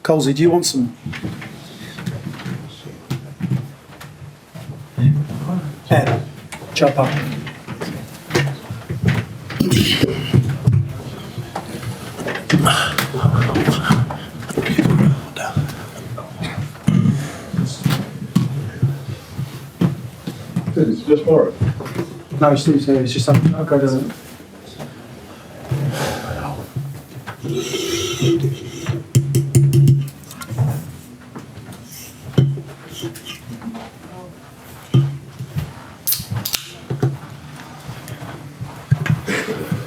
Colsey, do you want some? Ed, jump up. It's just Maro. No, Steve's here. It's just something. Okay, doesn't.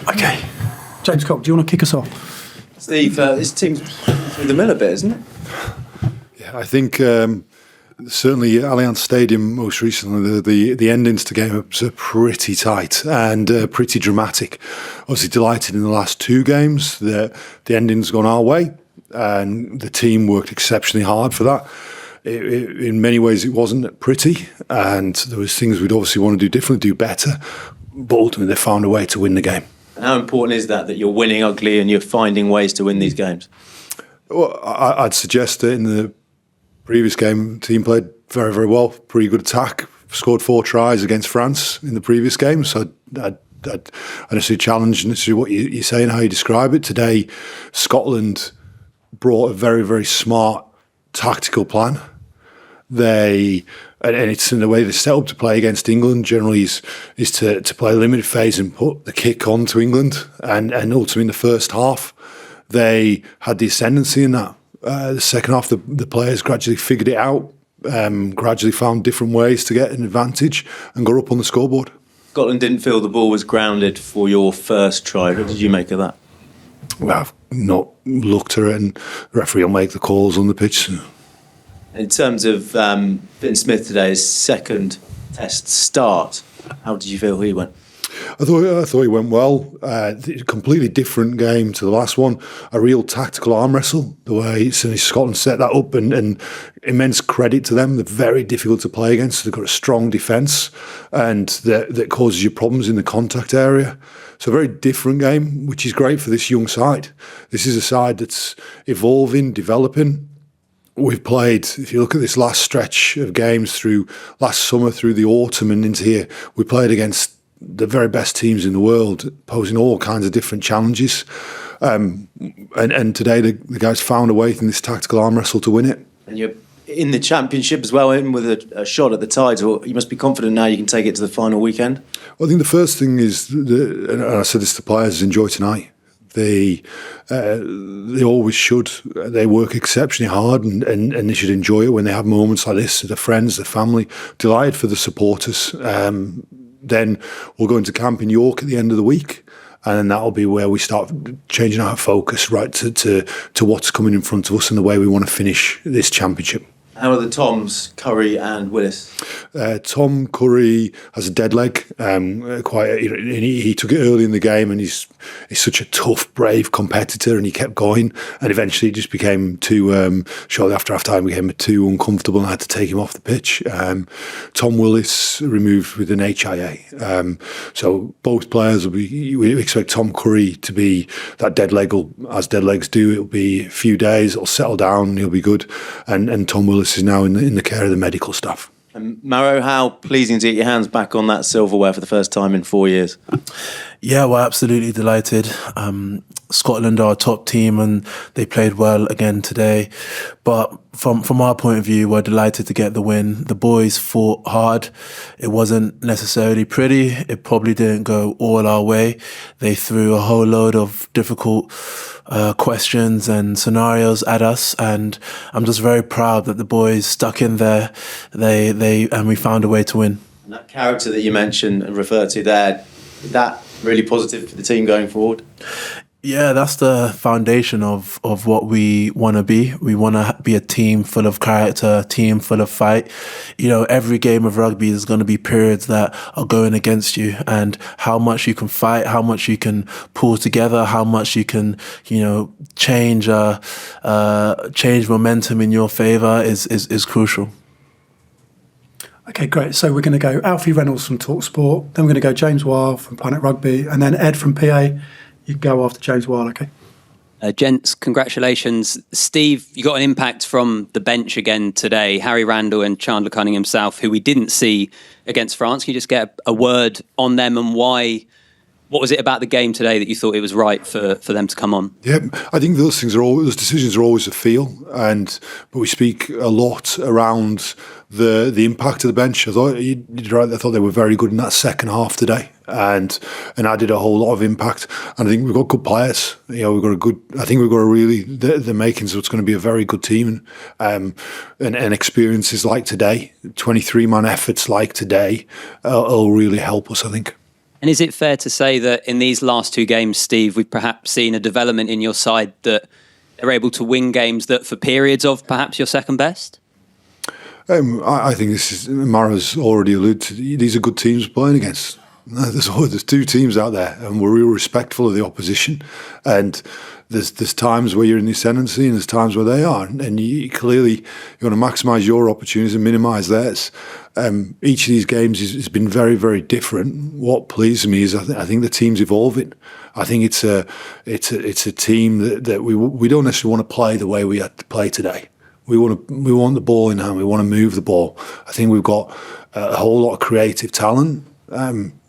Okay. James Cock, do you want to kick us off? Steve, this team's through the mill a bit, isn't it? Yeah, I think certainly Allianz Stadium most recently, the endings to games are pretty tight and pretty dramatic. Obviously delighted in the last two games that the ending's gone our way and the team worked exceptionally hard for that. In many ways it wasn't pretty and there was things we'd obviously want to do differently, do better, but ultimately they found a way to win the game. And how important is that you're winning ugly and you're finding ways to win these games? Well, I'd suggest that in the previous game, the team played very, very well. Pretty good attack. Scored 4 tries against France in the previous game. So I'd honestly challenge and see what you're saying, how you describe it. Today, Scotland brought a very, very smart tactical plan. And it's in the way they're set up to play against England generally is to play a limited phase and put the kick on to England. And ultimately in the first half, they had the ascendancy in that. The second half, the players gradually figured it out, gradually found different ways to get an advantage and got up on the scoreboard. Scotland didn't feel the ball was grounded for your first try. What did you make of that? Well, I've not looked at it and the referee will make the calls on the pitch. In terms of Finn Smith today's second test start, how did you feel he went? I thought he went well. Completely different game to the last one. A real tactical arm wrestle. The way Scotland set that up, and immense credit to them. They're very difficult to play against. They've got a strong defence, and that causes you problems in the contact area. So a very different game, which is great for this young side. This is a side that's evolving, developing. We've played, if you look at this last stretch of games through last summer, through the autumn and into here, we played against the very best teams in the world, posing all kinds of different challenges. And today the guys found a way in this tactical arm wrestle to win it. And you're in the championship as well, in with a shot at the tides. Well, you must be confident now you can take it to the final weekend. Well, I think the first thing is, and I said this to players, is enjoy tonight. They always should. They work exceptionally hard and they should enjoy it when they have moments like this. Their friends, their family, delighted for the supporters. Then we'll go into camp in York at the end of the week, and then that'll be where we start changing our focus right to what's coming in front of us and the way we want to finish this championship. How are the Toms, Curry and Willis? Tom Curry has a dead leg. He took it early in the game, and he's such a tough, brave competitor, and he kept going. And eventually, it just became too. Shortly after half time, became too uncomfortable, and I had to take him off the pitch. Tom Willis removed with an HIA. So both players will be. We expect Tom Curry to be that dead leg. As dead legs do, it'll be a few days. It'll settle down. He'll be good. And Tom Willis is now in the care of the medical staff. And Maro, how pleasing to get your hands back on that silverware for the first time in 4 years. Yeah, we're absolutely delighted. Scotland are a top team and they played well again today. But from our point of view, we're delighted to get the win. The boys fought hard. It wasn't necessarily pretty. It probably didn't go all our way. They threw a whole load of difficult questions and scenarios at us, and I'm just very proud that the boys stuck in there. And we found a way to win. And that character that you mentioned and referred to there, is that really positive for the team going forward? Yeah, that's the foundation of what we want to be. We want to be a team full of character, a team full of fight. You know, every game of rugby is going to be periods that are going against you, and how much you can fight, how much you can pull together, how much you can, change momentum in your favour is crucial. Okay, great. So we're going to go Alfie Reynolds from TalkSport, then we're going to go James Weil from Planet Rugby, and then Ed from PA. You can go after James Weil, okay? Gents, congratulations. Steve, you got an impact from the bench again today. Harry Randall and Chandler Cunningham himself, who we didn't see against France. Can you just get a word on them and why? What was it about the game today that you thought it was right for them to come on? Yeah, I think those decisions are always a feel, but we speak a lot around the impact of the bench. I thought you did right. I thought they were very good in that second half today, and added a whole lot of impact. And I think we've got good players. You know, I think we've got the makings of it's going to be a very good team, and experiences like today, 23-man efforts like today, will really help us, I think. And is it fair to say that in these last two games, Steve, we've perhaps seen a development in your side that they're able to win games that for periods of perhaps your second best? I think Maro's already alluded to, these are good teams playing against. There's two teams out there, and we're real respectful of the opposition. And there's times where you're in the ascendancy, and there's times where they are. And you want to maximise your opportunities and minimise theirs. Each of these games has been very, very different. What pleases me is I think the team's evolving. I think it's a team that we don't necessarily want to play the way we had to play today. We want the ball in hand. We want to move the ball. I think we've got a whole lot of creative talent.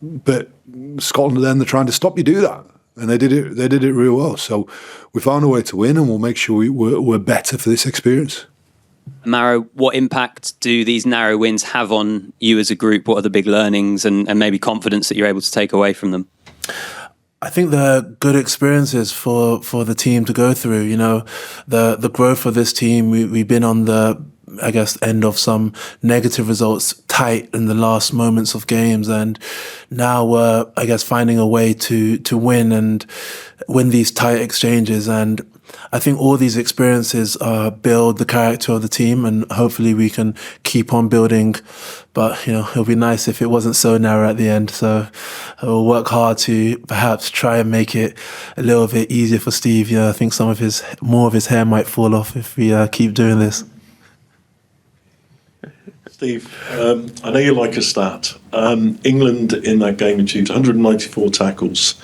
But Scotland, then they're trying to stop you do that, and they did it real well. So we found a way to win, and we'll make sure we're better for this experience. Maro, what impact do these narrow wins have on you as a group? What are the big learnings and maybe confidence that you're able to take away from them? I think they're good experiences for the team to go through. You know, the growth of this team. We've been on the, I guess, end of some negative results, tight in the last moments of games, and now we're, I guess, finding a way to win and win these tight exchanges. And I think all these experiences build the character of the team, and hopefully we can keep on building. But, you know, it would be nice if it wasn't so narrow at the end. So we'll work hard to perhaps try and make it a little bit easier for Steve. I think more of his hair might fall off if we keep doing this. Steve, I know you like a stat. England in that game achieved 194 tackles,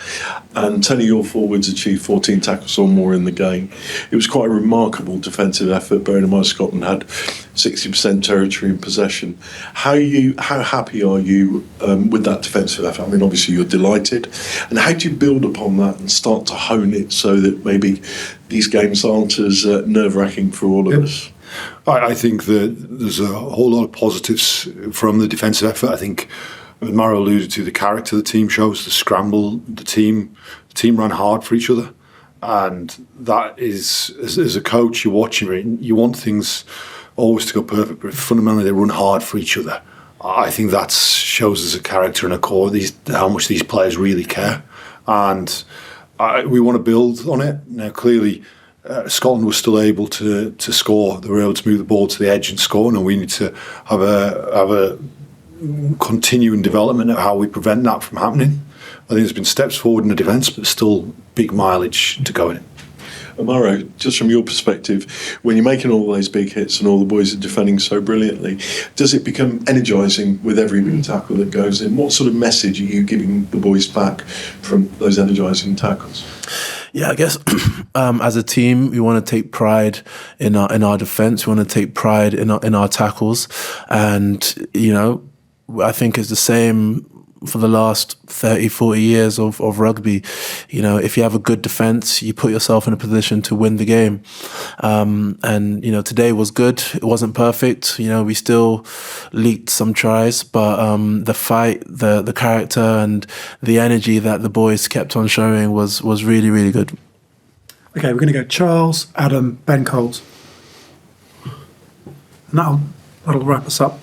and 10 of your forwards achieved 14 tackles or more in the game. It was quite a remarkable defensive effort, bearing in mind Scotland had 60% territory in possession. How happy are you with that defensive effort? I mean, obviously you're delighted. And how do you build upon that and start to hone it so that maybe these games aren't as nerve-wracking for all of us? I think that there's a whole lot of positives from the defensive effort. I think, as Maro alluded to, the character the team shows, the scramble, the team ran hard for each other. And that is, as a coach, you're watching it, you want things always to go perfect, but fundamentally they run hard for each other. I think that shows as a character and a core how much these players really care. And we want to build on it. Now, clearly, Scotland was still able to score. They were able to move the ball to the edge and score, and we need to have a continuing development of how we prevent that from happening. I think there's been steps forward in the defence, but still big mileage to go in it. Maro, just from your perspective, when you're making all those big hits and all the boys are defending so brilliantly, does it become energising with every big tackle that goes in? What sort of message are you giving the boys back from those energising tackles? Yeah, I guess as a team, we want to take pride in our defence. We want to take pride in our tackles, and I think it's the same for the last 30, 40 years of rugby. If you have a good defence, you put yourself in a position to win the game. And today was good. It wasn't perfect. We still leaked some tries, but the fight, the character and the energy that the boys kept on showing was really, really good. Okay, we're going to go Charles, Adam, Ben Coles. And that'll wrap us up.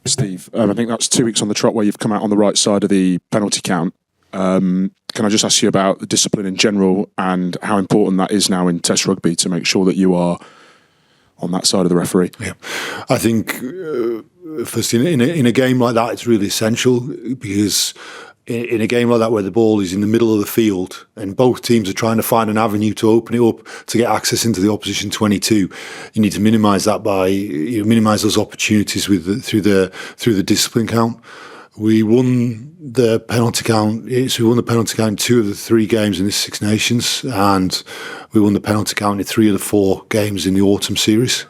Steve, I think that's 2 weeks on the trot where you've come out on the right side of the penalty count. Can I just ask you about the discipline in general and how important that is now in Test rugby to make sure that you are on that side of the referee? Yeah, I think first in a game like that, it's really essential because in a game like that where the ball is in the middle of the field and both teams are trying to find an avenue to open it up to get access into the opposition 22, you need to minimise that by minimise those opportunities through the discipline count. We won the penalty count. So we won the penalty count in 2 of the 3 games in the Six Nations, and we won the penalty count in 3 of the 4 games in the autumn series.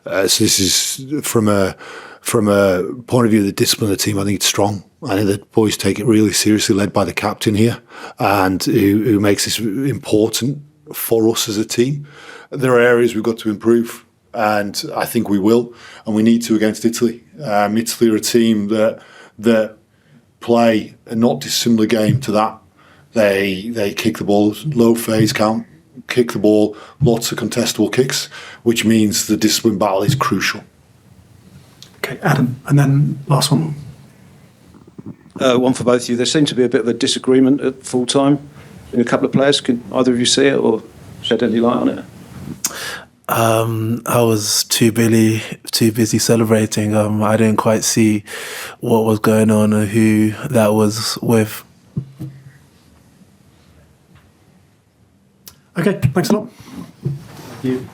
So this is from a point of view of the discipline of the team. I think it's strong. I think the boys take it really seriously, led by the captain here, and who makes this important for us as a team. There are areas we've got to improve, and I think we will, and we need to against Italy. Italy are a team that play a not dissimilar game to that. They kick the ball, low phase count, kick the ball, lots of contestable kicks, which means the discipline battle is crucial. Okay, Adam, and then last one. One for both of you. There seemed to be a bit of a disagreement at full time in a couple of players. Can either of you see it or shed any light on it? I was too busy celebrating. I didn't quite see what was going on or who that was with. Okay, thanks a lot. Thank you.